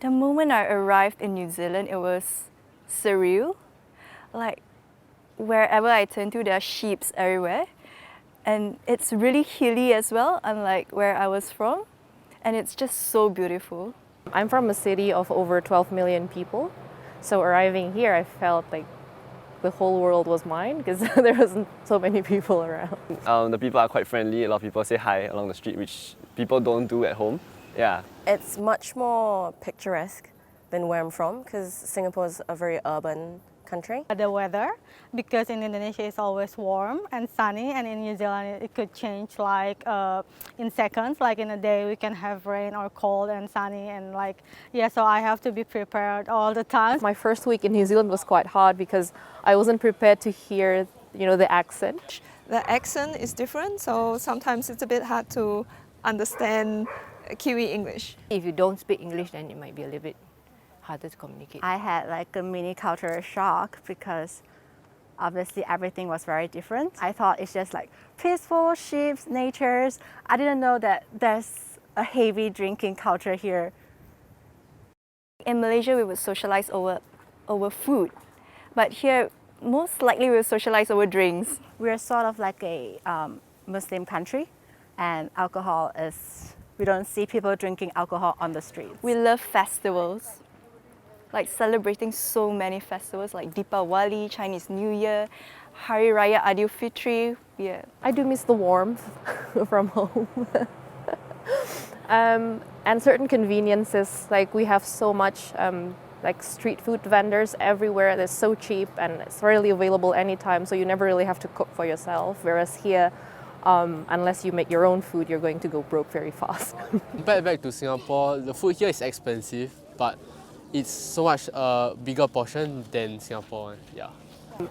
The moment I arrived in New Zealand, it was surreal. Like, wherever I turn to, there are sheep everywhere. And it's really hilly as well, unlike where I was from. And it's just so beautiful. I'm from a city of over 12 million people. So arriving here, I felt like the whole world was mine because there wasn't so many people around. The people are quite friendly. A lot of people say hi along the street, which people don't do at home. Yeah. It's much more picturesque than where I'm from because Singapore is a very urban country. The weather, because in Indonesia it's always warm and sunny, and in New Zealand it could change like in seconds. Like in a day we can have rain or cold and sunny, and so I have to be prepared all the time. My first week in New Zealand was quite hard because I wasn't prepared to hear, the accent. The accent is different, so sometimes it's a bit hard to understand Kiwi English. If you don't speak English, then it might be a little bit harder to communicate. I had like a mini cultural shock because obviously everything was very different. I thought it's just like peaceful, sheep, natures. I didn't know that there's a heavy drinking culture here. In Malaysia, we would socialize over food. But here, most likely we'll socialize over drinks. We're sort of like a Muslim country, and we don't see people drinking alcohol on the streets. We love festivals, like celebrating so many festivals like Deepawali, Chinese New Year, Hari Raya Aidilfitri. Yeah. I do miss the warmth from home. And certain conveniences, like we have so much like street food vendors everywhere. They're so cheap and it's readily available anytime, so you never really have to cook for yourself. Whereas here, unless you make your own food, you're going to go broke very fast. Back to Singapore, the food here is expensive, but it's so much bigger portion than Singapore. Yeah.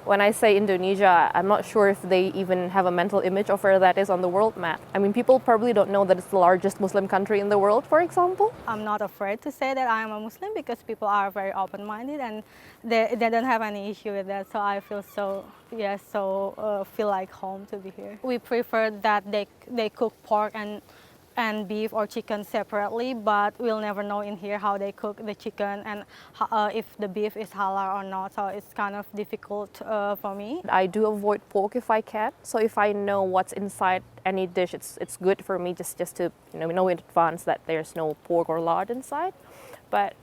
When I say Indonesia, I'm not sure if they even have a mental image of where that is on the world map. I mean, people probably don't know that it's the largest Muslim country in the world, for example. I'm not afraid to say that I am a Muslim because people are very open-minded and they don't have any issue with that. So I feel feel like home to be here. We prefer that they cook pork and beef or chicken separately, but we'll never know in here how they cook the chicken and if the beef is halal or not, so it's kind of difficult for me. I do avoid pork if I can, so if I know what's inside any dish, it's good for me just to know in advance that there's no pork or lard inside. But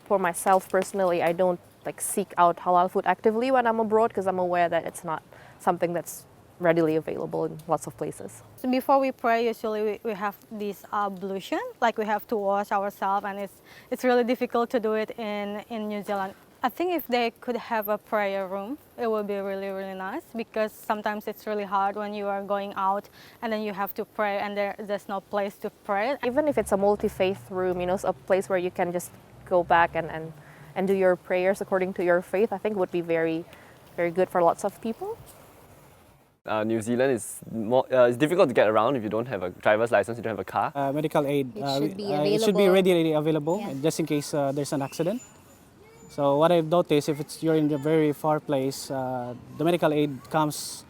for myself personally, I don't seek out halal food actively when I'm abroad because I'm aware that it's not something that's readily available in lots of places. So before we pray, usually we have this ablution, like we have to wash ourselves, and it's really difficult to do it in New Zealand. I think if they could have a prayer room, it would be really, really nice because sometimes it's really hard when you are going out and then you have to pray and there's no place to pray. Even if it's a multi-faith room, a place where you can just go back and do your prayers according to your faith, I think would be very, very good for lots of people. New Zealand is it's difficult to get around if you don't have a driver's license, you don't have a car. Medical aid it should be readily available just in case there's an accident. So what I've noticed, if you're in a very far place, the medical aid comes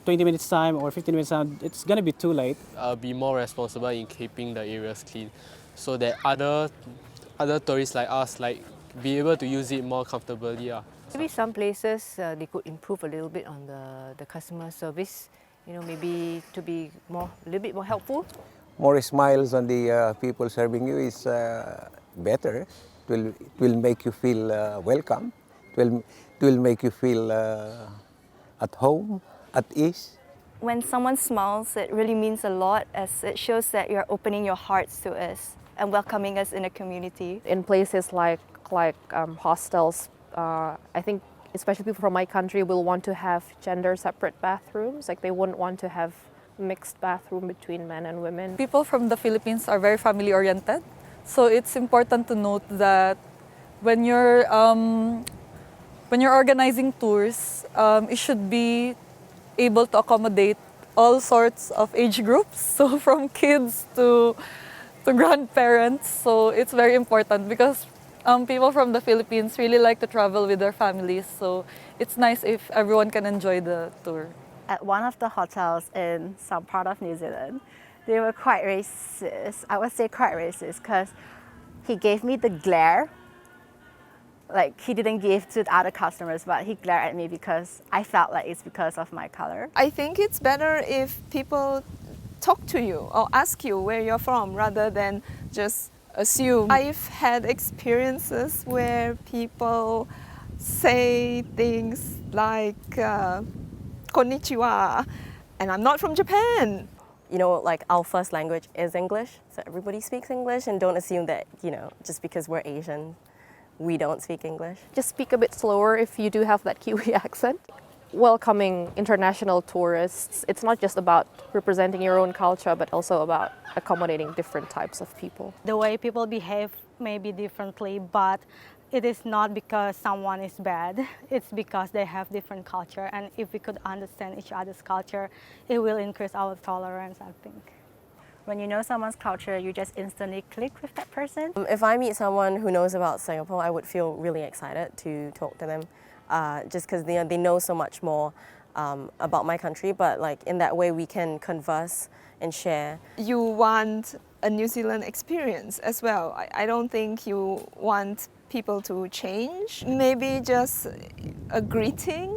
20 minutes time or 15 minutes time, it's going to be too late. Be more responsible in keeping the areas clean so that other tourists like us be able to use it more comfortably. Maybe some places they could improve a little bit on the customer service, maybe to be a little bit more helpful. More smiles on the people serving you is better. It will make you feel welcome. It will make you feel at home, at ease. When someone smiles, it really means a lot as it shows that you're opening your hearts to us and welcoming us in a community. In places like hostels, I think especially people from my country will want to have gender separate bathrooms. They wouldn't want to have mixed bathroom between men and women. People from the Philippines are very family oriented, so it's important to note that when you're organizing tours, it should be able to accommodate all sorts of age groups, so from kids to grandparents. So it's very important because people from the Philippines really like to travel with their families, so it's nice if everyone can enjoy the tour. At one of the hotels in some part of New Zealand, they were quite racist. I would say quite racist because He gave me the glare. Like he didn't give to the other customers, but he glared at me because I felt like it's because of my color. I think it's better if people talk to you or ask you where you're from rather than just assume. I've had experiences where people say things like konnichiwa, and I'm not from Japan. You know, like our first language is English, so everybody speaks English, and don't assume that, you know, just because we're Asian, we don't speak English. Just speak a bit slower if you do have that Kiwi accent. Welcoming international tourists, it's not just about representing your own culture, but also about accommodating different types of people. The way people behave may be differently, but it is not because someone is bad. It's because they have different culture, and if we could understand each other's culture, it will increase our tolerance, I think. When you know someone's culture, you just instantly click with that person. If I meet someone who knows about Singapore, I would feel really excited to talk to them, just because they know so much more about my country, but like in that way we can converse and share. You want a New Zealand experience as well. I don't think you want people to change. Maybe just a greeting,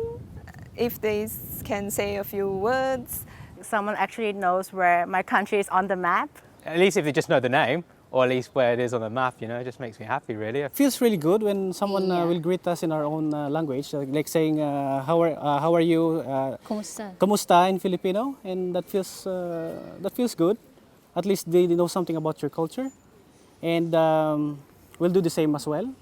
if they can say a few words. Someone actually knows where my country is on the map. At least if they just know the name, or at least where it is on the map, you know, it just makes me happy, really. It feels really good when someone will greet us in our own language, like saying, how are you? Kumusta? Kumusta in Filipino, and that feels good. At least they know something about your culture, and we'll do the same as well.